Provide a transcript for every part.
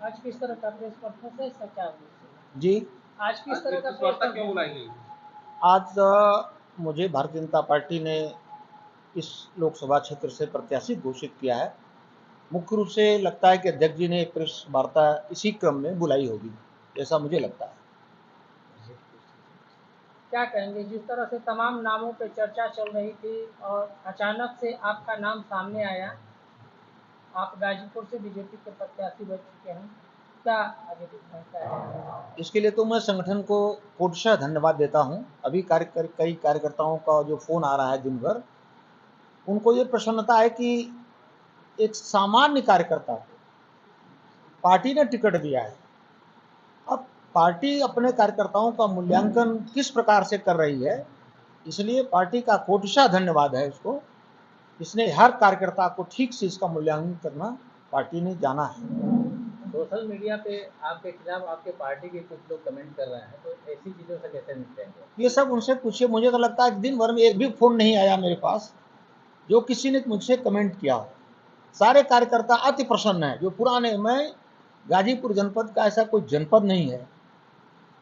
आज किस तरह का प्रेस कॉन्फ्रेंस है, इसका क्या उद्देश्य है? जी, आज किस तरह का प्रेस क्यों बुलाई गई? आज मुझे भारतीय जनता पार्टी ने इस लोकसभा क्षेत्र से प्रत्याशी घोषित किया है। मुख्य रूप से लगता है कि अध्यक्ष जी ने प्रेस वार्ता इसी क्रम में बुलाई होगी, ऐसा मुझे लगता है। क्या कहेंगे, जिस तरह से तमाम नामों पे चर्चा चल रही थी और अचानक से आपका नाम सामने आया, आप गाजीपुर से बीजेपी के प्रत्याशी बन चुके हैं, क्या आगे दिखता है? इसके लिए तो मैं संगठन को कोटशः धन्यवाद देता हूं। अभी कई कार्यकर्ताओं का जो फोन आ रहा है दिन भर, उनको ये प्रसन्नता है कि एक सामान्य कार्यकर्ता को पार्टी ने टिकट दिया है। अब पार्टी अपने कार्यकर्ताओं का मूल्यांकन किस प्रकार से कर रही है, इसलिए पार्टी का कोटशः धन्यवाद है इसको। इसने हर कार्यकर्ता को ठीक से इसका मूल्यांकन करना पार्टी ने जाना है। सोशल मीडिया पे आपके खिलाफ आपके पार्टी के कुछ लोग कमेंट कर रहे हैं, तो ऐसी चीज़ों से कैसे निपटेंगे? ये सब उनसे पूछिए। मुझे तो लगता है कि दिन भर में एक भी फोन नहीं आया मेरे पास जो किसी ने मुझसे कमेंट किया हो। सारे कार्यकर्ता अति प्रसन्न है। जो पुराने, मैं गाजीपुर जनपद का ऐसा कोई जनपद नहीं है,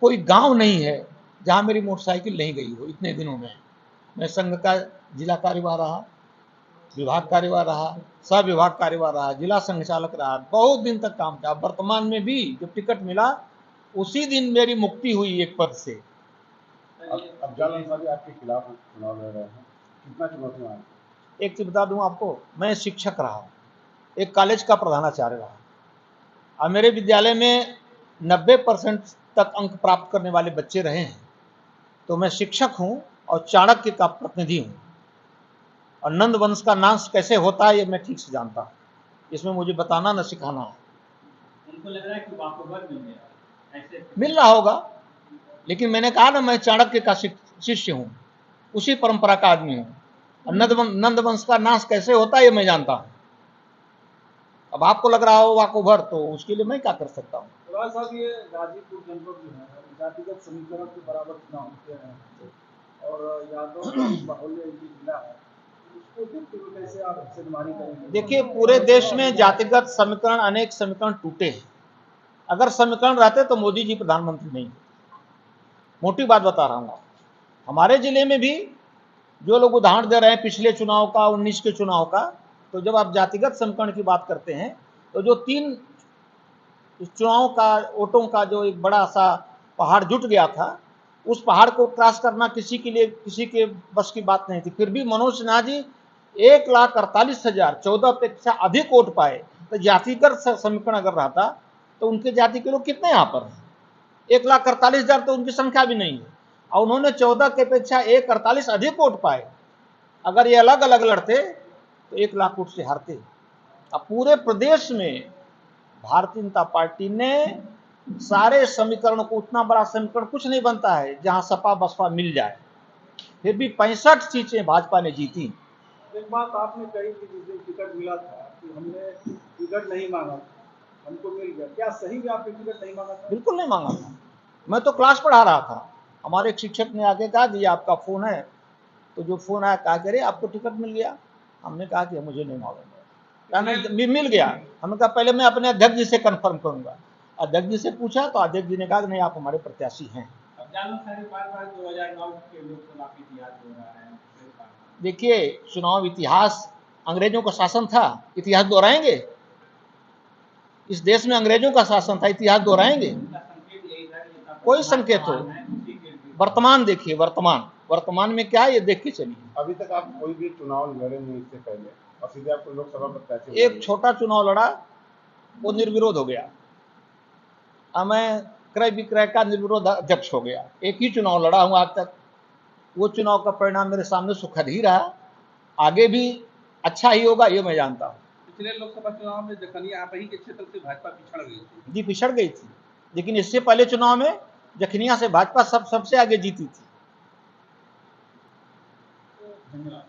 कोई गांव नहीं है जहां मेरी मोटरसाइकिल नहीं गई हो। इतने दिनों में मैं संघ का जिला कार्यवाह रहा, विभाग कार्यवाह रहा, सह विभाग कार्यवाह रहा, जिला संचालक रहा, बहुत दिन तक काम किया। वर्तमान में भी जब टिकट मिला उसी दिन मेरी मुक्ति हुई एक पद से। अफजल अंसारी आपके खिलाफ चुनाव लड़ रहे हैं, कितना चुनौती है? एक चीज बता दूं आपको, मैं शिक्षक रहा, एक कॉलेज का प्रधानाचार्य रहा और मेरे विद्यालय में 90% तक अंक प्राप्त करने वाले बच्चे रहे हैं। तो मैं शिक्षक हूं और चाणक्य का प्रतिनिधि हूं, और नंद वंश का नाश कैसे होता है ये मैं ठीक से जानता हूं। इसमें मुझे बताना न सिखाना है। उनको लग रहा है कि वाकओवर मिल गया, ऐसे मिल रहा होगा, लेकिन मैंने कहा ना, मैं चाणक्य का शिष्य हूं, उसी परंपरा का आदमी हूं। नंद वंश का नाश कैसे होता है ये मैं जानता हूं। अब आपको लग रहा हो वाकओवर, तो उसके लिए मैं क्या कर सकता हूँ। साहब, ये गाजीपुर जनपद जो है जातिगत समीकरण के बराबर चुनाव होते हैं और यादव का बाहुल्य जिला है, उसको देखते हुए कैसे आप हिस्सेदारी करेंगे? देखिए, पूरे देश में जातिगत समीकरण, अनेक समीकरण टूटे हैं। अगर समीकरण रहते तो मोदी जी प्रधानमंत्री नहीं। मोटी बात बता रहा हूँ। हमारे जिले में भी जो लोग उदाहरण दे रहे हैं पिछले चुनाव का, 19 के चुनाव का, तो जब आप जातिगत समीकरण की बात करते हैं तो जो 3 चुनाव का वोटों का जो एक बड़ा सा पहाड़ जुट गया था, उस पहाड़ को क्रॉस करना किसी के लिए, किसी के बस की बात नहीं थी। फिर भी मनोज सिन्हा जी 1,48,000 14 अपेक्षा अधिक वोट पाए। तो जातिगत समीकरण अगर रहता तो उनके जाति के लोग कितने यहाँ पर हैं? 1,48,000 तो उनकी संख्या भी नहीं है, और उन्होंने 14 की अपेक्षा 1,48 अधिक वोट पाए। अगर ये अलग अलग लड़ते तो 1 लाख वोट से हारते। अब पूरे प्रदेश में भारतीय जनता पार्टी ने सारे समीकरण को, उतना बड़ा समीकरण कुछ नहीं बनता है जहां सपा बसपा मिल जाए, फिर भी 65 सीटें भाजपा ने जीती। एक बात आपने कही कि जिस दिन टिकट मिला था कि हमने टिकट नहीं मांगा, हमको मिल गया, क्या सही में आपने टिकट नहीं मांगा था? बिल्कुल नहीं मांगा था। मैं तो क्लास पढ़ा रहा था, हमारे एक शिक्षक ने आके कहा कि आपका फोन है, तो जो फोन आया कहा करे आपको टिकट मिल गया। हमने कहा कि मुझे नहीं मालूम है, कहना मिल गया। हमने कहा पहले मैं अपने अध्यक्ष जी से कंफर्म करूंगा। अध्यक्ष जी से पूछा तो अध्यक्ष जी ने कहा कि नहीं, आप हमारे प्रत्याशी हैं। देखिए, चुनाव इतिहास, अंग्रेजों का शासन था, इतिहास दोहराएंगे? इस देश में अंग्रेजों का शासन था, इतिहास दोहराएंगे? कोई संकेत हो, वर्तमान देखिए, वर्तमान में क्या है ये देख के चलिए। अभी तक आप कोई भी चुनाव लड़े नहीं इससे पहले, और सीधे आपको लोकसभा प्रत्याशी? एक छोटा चुनाव लड़ा, वो निर्विरोध हो गया। अब मैं क्रय विक्रय का निर्विरोध अध्यक्ष हो गया। एक ही चुनाव लड़ा हूं आज तक, वो चुनाव का परिणाम मेरे सामने सुखद ही रहा, आगे भी अच्छा ही होगा ये मैं जानता हूँ। पिछले लोकसभा चुनाव में जखनिया आप ही के क्षेत्र से भाजपा पिछड़ गई थी। जी, पिछड़ गई थी, लेकिन इससे पहले चुनाव में जखनिया से भाजपा सबसे आगे जीती थी। धन्यवाद।